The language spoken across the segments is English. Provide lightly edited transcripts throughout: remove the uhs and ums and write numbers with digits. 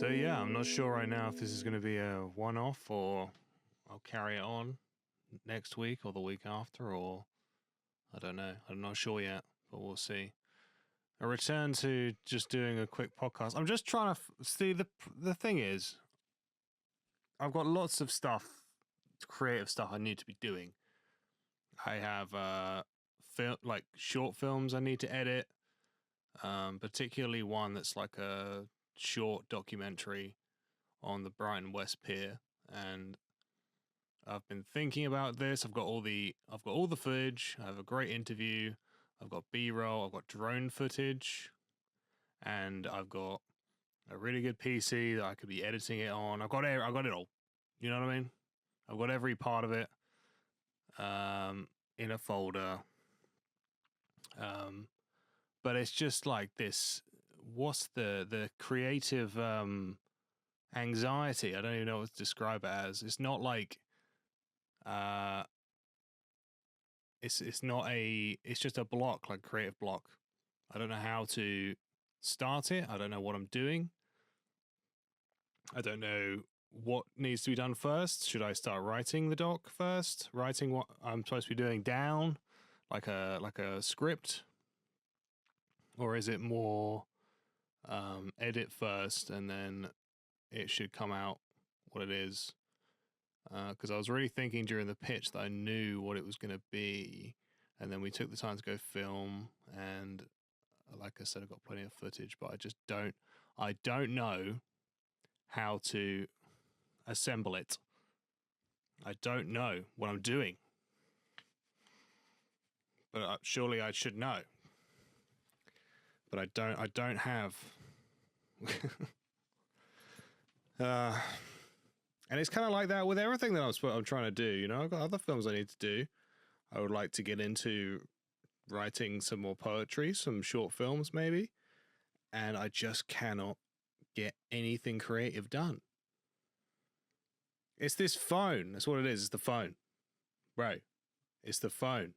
So yeah, I'm not sure right now if this is going to be a one-off or I'll carry it on next week or the week after, or I don't know. I'm not sure yet, but we'll see. A return to just doing a quick podcast. I'm just trying to see the thing is, I've got lots of stuff, creative stuff I need to be doing. I have like short films I need to edit, particularly one that's like a short documentary on the Brighton West Pier, and I've been thinking about this. I've got all the footage. I have a great interview. I've got B-roll. I've got drone footage, and I've got a really good PC that I could be editing it on. I've got it all. You know what I mean? I've got every part of it in a folder. But it's just like this. What's the creative anxiety? I don't even know what to describe it as. It's not like it's not it's just a block, like creative block. I don't know how to start it. I don't know what I'm doing. I don't know what needs to be done first. Should I start writing the doc first? Writing what I'm supposed to be doing down, like a script? Or is it more edit first and then it should come out what it is? Because I was really thinking during the pitch that I knew what it was going to be, and then we took the time to go film, and like I said, I've got plenty of footage, but I don't know how to assemble it. I don't know what I'm doing, but surely I should know. But I don't have. And it's kind of like that with everything that I'm trying to do. You know, I've got other films I need to do. I would like to get into writing some more poetry, some short films maybe. And I just cannot get anything creative done. It's this phone. That's what it is. It's the phone. Right. It's the phone.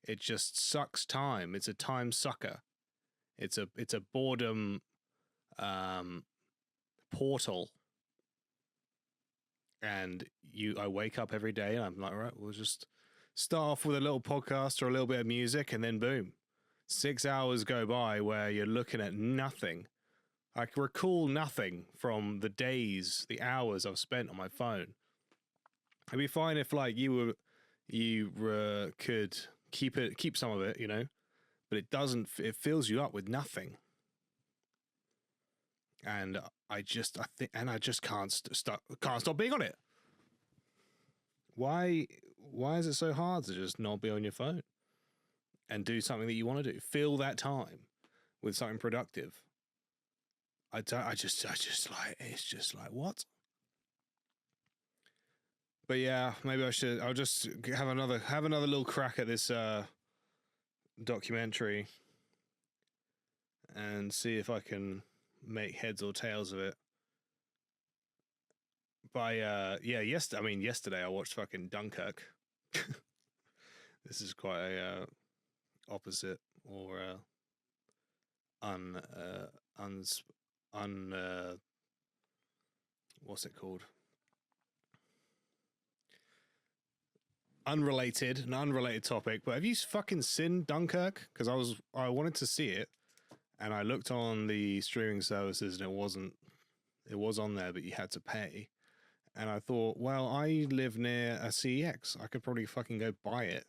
It just sucks time. It's a time sucker. It's a boredom portal. And I wake up every day and I'm like, right, we'll just start off with a little podcast or a little bit of music, and then boom, 6 hours go by where you're looking at nothing. I can recall nothing from the days, the hours I've spent on my phone. It'd be fine if like you could keep some of it, you know, but it doesn't. It fills you up with nothing. And I just can't stop being on it. Why is it so hard to just not be on your phone and do something that you want to do? Fill that time with something productive. It's just like what? But yeah, maybe I'll just have another little crack at this documentary and see if I can make heads or tails of it. Yesterday I watched fucking Dunkirk. This is quite a opposite or what's it called? An unrelated topic. But have you fucking seen Dunkirk? Because I wanted to see it, and I looked on the streaming services, and it was on there, but you had to pay. And I thought, well, I live near a CEX. I could probably fucking go buy it.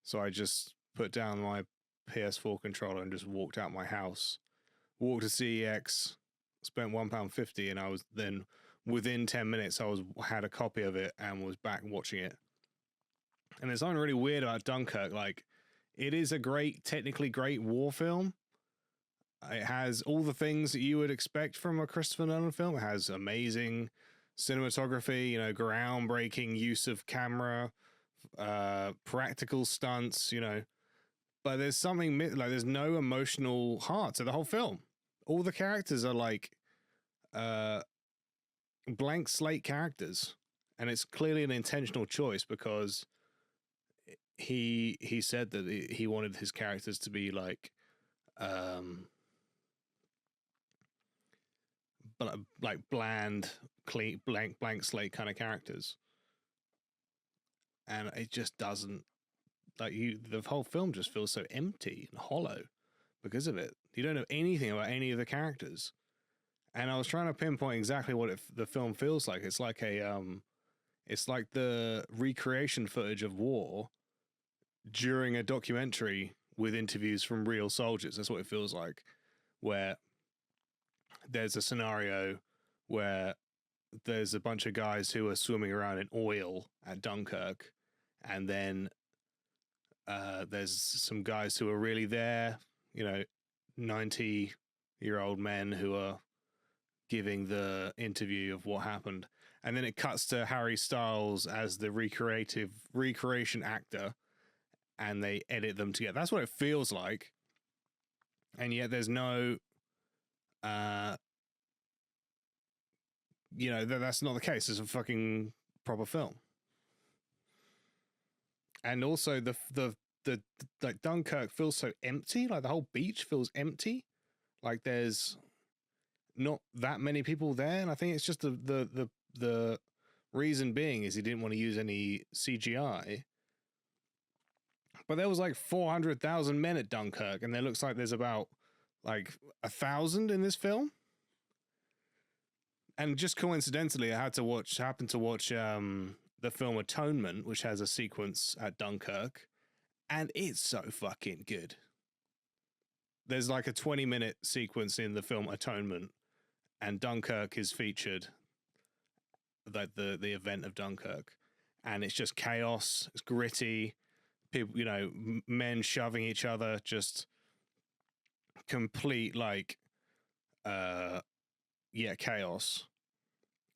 So I just put down my PS4 controller and just walked out my house, walked to CEX, spent £1.50, and I was then within 10 minutes I had a copy of it and was back watching it. And there's something really weird about Dunkirk. Like, it is a technically great war film. It has all the things that you would expect from a Christopher Nolan film. It has amazing cinematography, you know, groundbreaking use of camera, practical stunts, you know. But there's something like there's no emotional heart to the whole film. All the characters are like blank slate characters, and it's clearly an intentional choice because he said that he wanted his characters to be like like bland, clean, blank slate kind of characters, and it just doesn't like you. The whole film just feels so empty and hollow because of it. You don't know anything about any of the characters, and I was trying to pinpoint exactly what the film feels like. It's like it's like the recreation footage of war during a documentary with interviews from real soldiers. That's what it feels like, where there's a scenario where there's a bunch of guys who are swimming around in oil at Dunkirk, and then there's some guys who are really there, 90-year-old men who are giving the interview of what happened. And then it cuts to Harry Styles as the recreation actor, and they edit them together. That's what it feels like. And yet there's no, that's not the case. It's a fucking proper film. And also the like Dunkirk feels so empty. Like the whole beach feels empty. Like there's not that many people there. And I think it's just the reason being is he didn't want to use any CGI. But there was like 400,000 men at Dunkirk, and it looks like there's about like 1,000 in this film. And just coincidentally, I happened to watch the film Atonement, which has a sequence at Dunkirk, and it's so fucking good. There's like a 20-minute sequence in the film Atonement, and Dunkirk is featured, like the event of Dunkirk, and it's just chaos. It's gritty. People, men shoving each other, just complete like chaos.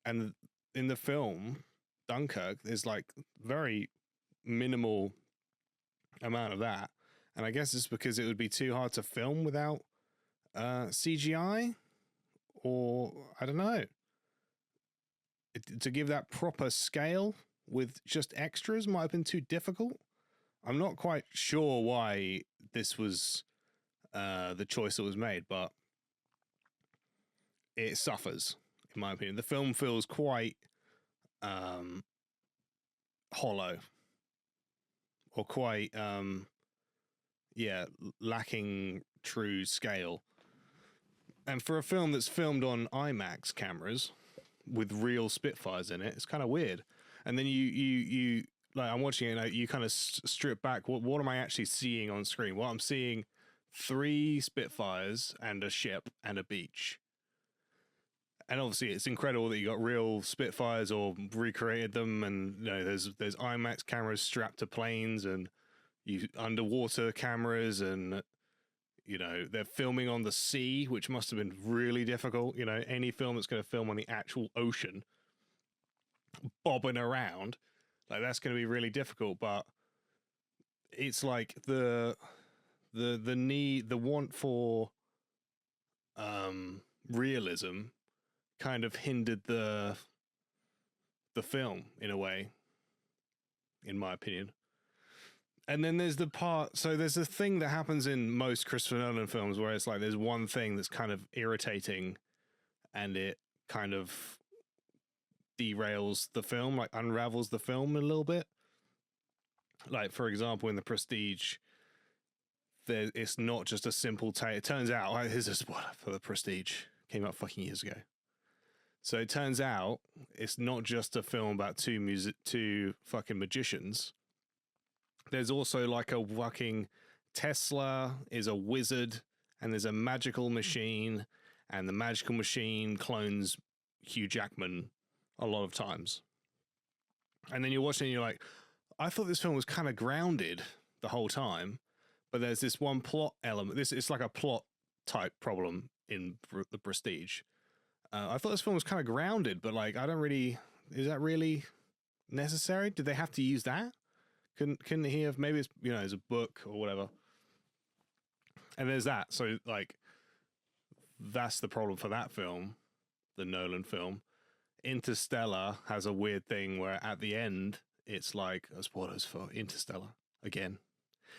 And in the film Dunkirk, there's like very minimal amount of that, and I guess it's because it would be too hard to film without CGI, or I don't know, to give that proper scale with just extras might have been too difficult. I'm not quite sure why this was the choice that was made, but it suffers, in my opinion. The film feels quite hollow, or quite lacking true scale. And for a film that's filmed on IMAX cameras with real Spitfires in it, it's kind of weird. And then you like, I'm watching it and you kind of strip back. What am I actually seeing on screen? Well, I'm seeing 3 Spitfires and a ship and a beach. And obviously, it's incredible that you got real Spitfires or recreated them, and there's IMAX cameras strapped to planes, and underwater cameras, and they're filming on the sea, which must have been really difficult. Any film that's going to film on the actual ocean, bobbing around, like that's going to be really difficult. But it's like the want for realism kind of hindered the film in a way, in my opinion. And then there's there's a thing that happens in most Christopher Nolan films where it's like there's one thing that's kind of irritating, and it kind of derails the film, like unravels the film a little bit. Like, for example, in The Prestige, it's not just a simple take. It turns out, here's a spoiler for The Prestige. Came out fucking years ago. So it turns out it's not just a film about two fucking magicians. There's also like a fucking Tesla is a wizard, and there's a magical machine, and the magical machine clones Hugh Jackman a lot of times. And then you're watching and you're like, I thought this film was kind of grounded the whole time, but there's this one plot element. It's like a plot type problem in The Prestige. I thought this film was kind of grounded, but like, is that really necessary? Did they have to use that? Couldn't he have, maybe it's, it's a book or whatever. And there's that. So like, that's the problem for that film, the Nolan film. Interstellar has a weird thing where at the end, it's like spoilers for Interstellar again.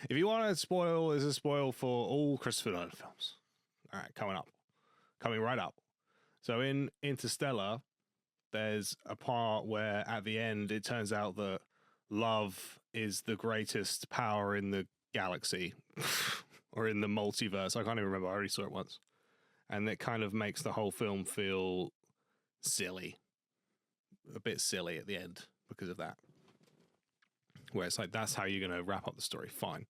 If you want to spoil, there's a spoil for all Christopher Nolan films. All right, coming right up. So in Interstellar, there's a part where at the end it turns out that love is the greatest power in the galaxy or in the multiverse. I can't even remember. I already saw it once. And it kind of makes the whole film feel silly, a bit silly at the end because of that. Where it's like, that's how you're going to wrap up the story. Fine.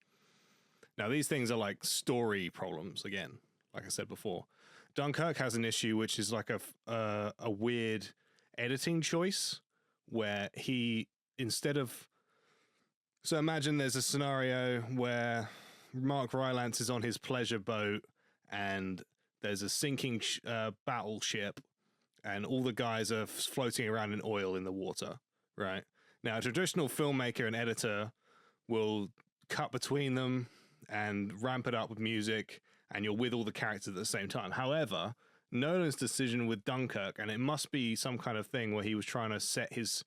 Now, these things are like story problems, again, like I said before. Dunkirk has an issue, which is like a weird editing choice where he, instead of... So imagine there's a scenario where Mark Rylance is on his pleasure boat and there's a sinking battleship and all the guys are floating around in oil in the water, right? Now, a traditional filmmaker and editor will cut between them and ramp it up with music, and you're with all the characters at the same time. However, Nolan's decision with Dunkirk, and it must be some kind of thing where he was trying to set his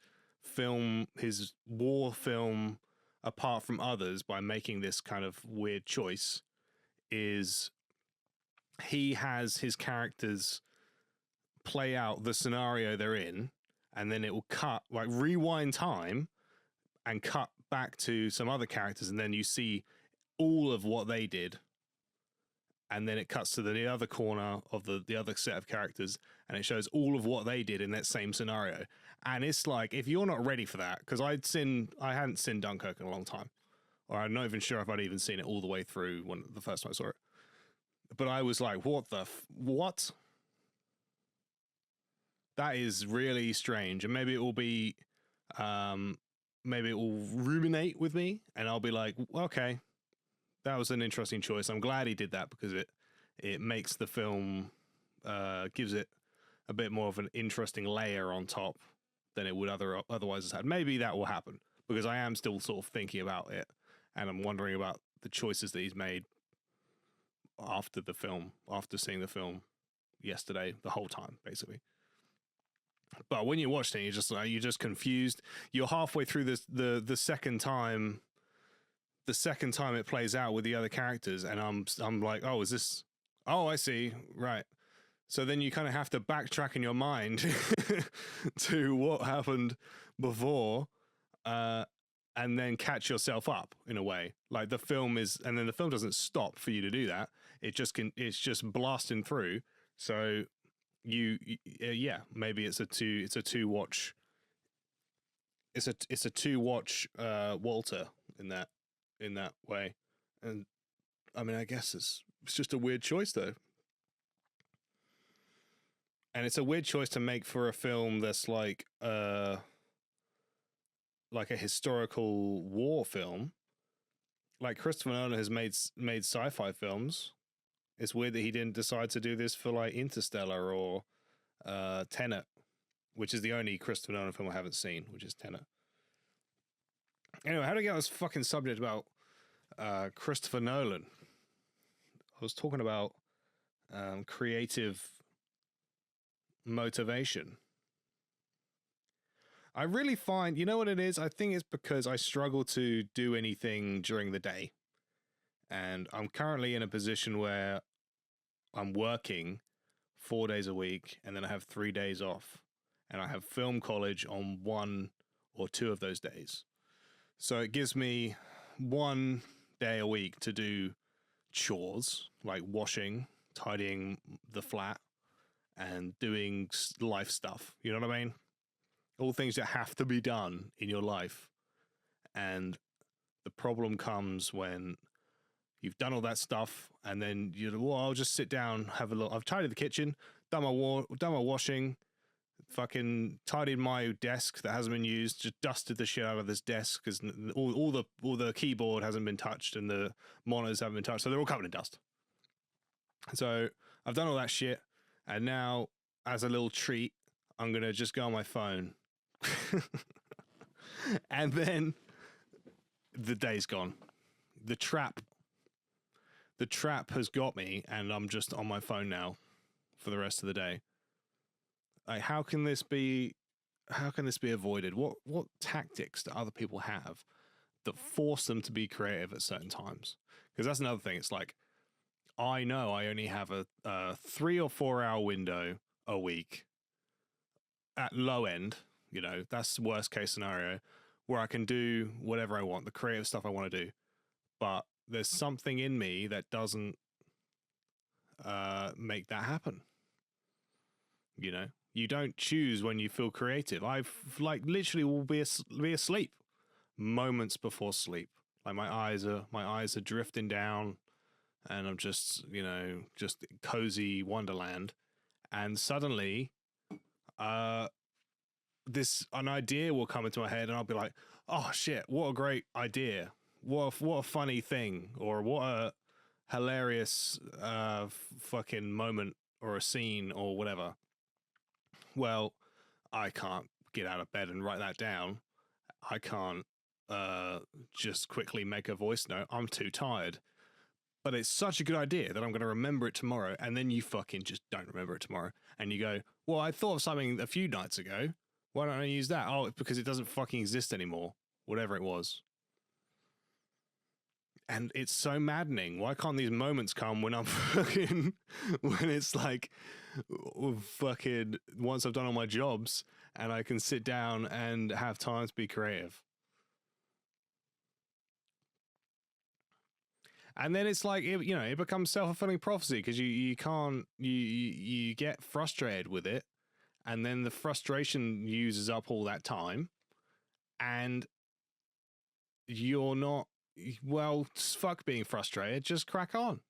war film apart from others by making this kind of weird choice, is he has his characters play out the scenario they're in, and then it will cut, like rewind time and cut back to some other characters, and then you see all of what they did, and then it cuts to the other corner of the other set of characters, and it shows all of what they did in that same scenario. And it's like, if you're not ready for that, because I hadn't seen Dunkirk in a long time, or I'm not even sure if I'd even seen it all the way through when the first time I saw it, but I was like, what? That is really strange. And maybe it will be, maybe it will ruminate with me, and I'll be like, okay, that was an interesting choice. I'm glad he did that because it makes the film, gives it a bit more of an interesting layer on top than it would otherwise have had. Maybe that will happen because I am still sort of thinking about it, and I'm wondering about the choices that he's made after seeing the film yesterday, the whole time, basically. But when you watch it, you're just confused. You're halfway through the second time. The second time it plays out with the other characters, and I'm like, oh, is this? Oh, I see. Right. So then you kind of have to backtrack in your mind to what happened before, and then catch yourself up in a way. Like the film is, and then the film doesn't stop for you to do that. It's just blasting through. So yeah, maybe it's a two watch Walter in that way. And I mean, I guess it's just a weird choice though. And it's a weird choice to make for a film that's like a historical war film. Like Christopher Nolan has made sci-fi films. It's weird that he didn't decide to do this for like Interstellar or Tenet, which is the only Christopher Nolan film I haven't seen, which is Tenet. Anyway, how do I get on this fucking subject about Christopher Nolan? I was talking about creative motivation. I really find, you know what it is? I think it's because I struggle to do anything during the day. And I'm currently in a position where I'm working 4 days a week, and then I have 3 days off. And I have film college on 1 or 2 of those days. So it gives me 1 day a week to do chores, like washing, tidying the flat, and doing life stuff. You know what I mean? All things that have to be done in your life. And the problem comes when you've done all that stuff, and then I'll just sit down, have a look. I've tidied the kitchen, done my washing, fucking tidied my desk that hasn't been used, just dusted the shit out of this desk because all the keyboard hasn't been touched and the monitors haven't been touched, so they're all covered in dust. So I've done all that shit, and now as a little treat, I'm gonna just go on my phone, and then the day's gone. The trap has got me, and I'm just on my phone now for the rest of the day. Like, how can this be avoided? What tactics do other people have that force them to be creative at certain times? Because that's another thing. It's like, I know I only have a 3 or 4 hour window a week at low end, you know, that's the worst case scenario, where I can do whatever I want, the creative stuff I want to do. But there's something in me that doesn't make that happen. You know, you don't choose when you feel creative. I've like literally will be asleep moments before sleep. Like my eyes are drifting down, and I'm just, you know, just cozy wonderland, and suddenly, an idea will come into my head, and I'll be like, oh shit, what a great idea! What a funny thing, or what a hilarious fucking moment, or a scene, or whatever. Well, I can't get out of bed and write that down. I can't just quickly make a voice note. I'm too tired. But it's such a good idea that I'm going to remember it tomorrow. And then you fucking just don't remember it tomorrow. And you go, well, I thought of something a few nights ago. Why don't I use that? Oh, it's because it doesn't fucking exist anymore. Whatever it was. And it's so maddening. Why can't these moments come when I'm fucking, when it's like, fucking, once I've done all my jobs and I can sit down and have time to be creative? And then it's like, you know, it becomes self-fulfilling prophecy, because you can't, you get frustrated with it, and then the frustration uses up all that time, and you're not, well, fuck being frustrated, just crack on.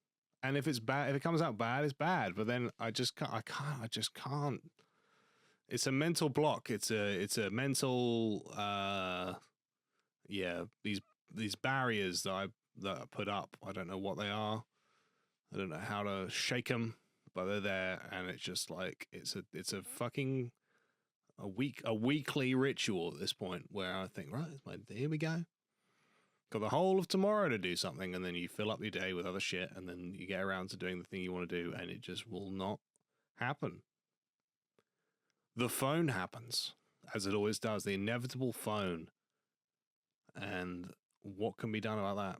And if it's bad, if it comes out bad, it's bad. But then I just can't. It's a mental block. It's a mental, yeah, these barriers that I put up. I don't know what they are. I don't know how to shake them, but they're there, and it's just like it's a fucking a weekly ritual at this point, where I think, right, here we go. Got the whole of tomorrow to do something, and then you fill up your day with other shit, and then you get around to doing the thing you want to do, and it just will not happen. The phone happens, as it always does, the inevitable phone. And what can be done about that?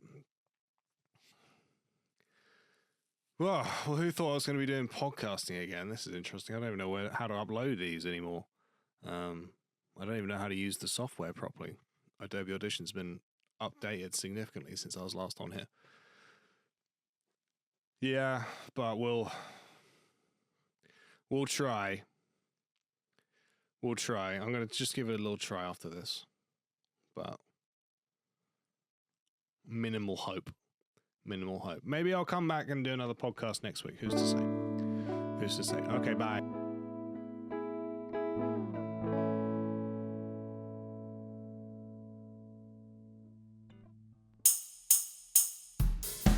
Well, who thought I was going to be doing podcasting again? This is interesting. I don't even know how to upload these anymore. I don't even know how to use the software properly. Adobe Audition's been updated significantly since I was last on here. Yeah, but we'll try. We'll try. I'm going to just give it a little try after this. But minimal hope. Minimal hope. Maybe I'll come back and do another podcast next week. Who's to say? Who's to say? Okay, bye.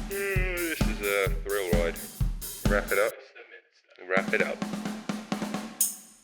This is a thrill ride. Wrap it up.